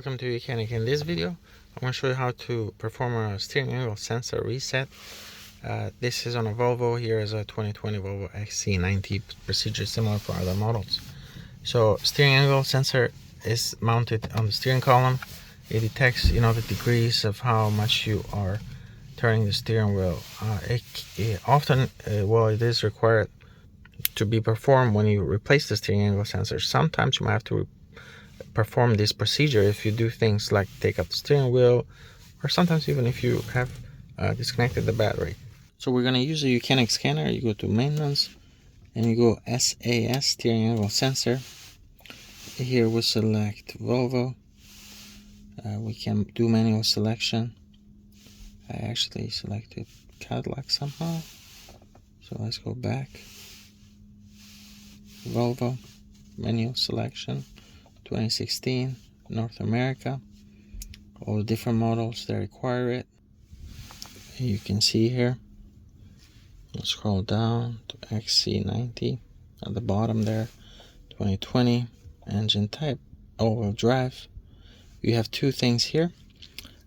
welcome to YOUCANIC. In this video, I'm going to show you how to perform a steering angle sensor reset. This is on a Volvo. Here is a 2020 Volvo XC90 procedure similar for other models. So steering angle sensor is mounted on the steering column. It detects the degrees of how much you are turning the steering wheel. It is required to be performed when you replace the steering angle sensor. Sometimes you might have to perform this procedure if you do things like take out the steering wheel, or sometimes even if you have disconnected the battery. So we're going to use a YOUCANIC scanner. You go to maintenance and you go SAS, steering angle sensor. Here we select Volvo. We can do manual selection. I actually selected Cadillac somehow, so let's go back. Volvo, manual selection, 2016, North America. All the different models that require it. You can see here. We'll scroll down to XC90 at the bottom there, 2020, engine type, all-wheel drive. You have two things here.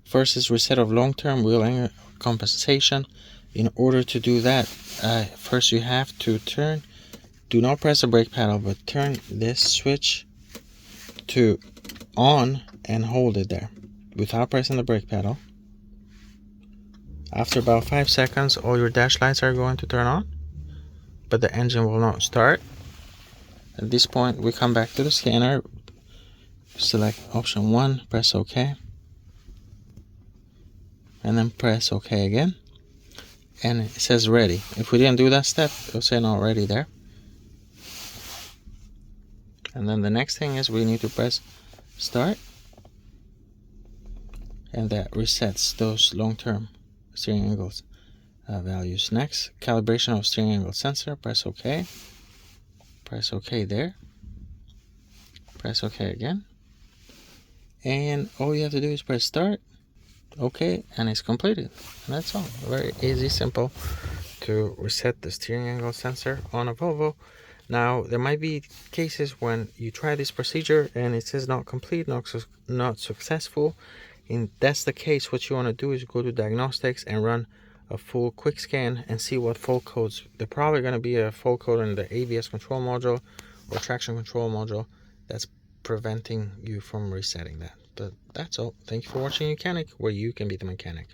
First is reset of long-term wheel angle compensation. In order to do that, first you have to turn, do not press the brake pedal, but turn this switch to on and hold it there without pressing the brake pedal. After about 5 seconds, all your dash lights are going to turn on, but the engine will not start. At this point, we come back to the scanner, select option 1, press OK, and then press OK again, and it says ready. If we didn't do that step, it'll say not ready there. And then the next thing is we need to press start, and that resets those long-term steering angles values. Next, calibration of steering angle sensor. Press OK. Press OK there. Press OK again. And all you have to do is press start, OK, and it's completed. And that's all. Very easy, simple to reset the steering angle sensor on a Volvo. Now, there might be cases when you try this procedure and it says not complete, not successful. And that's the case, what you want to do is go to diagnostics and run a full quick scan and see what fault codes. They're probably going to be a fault code in the ABS control module or traction control module that's preventing you from resetting that. But that's all. Thank you for watching YOUCANIC, where you can be the mechanic.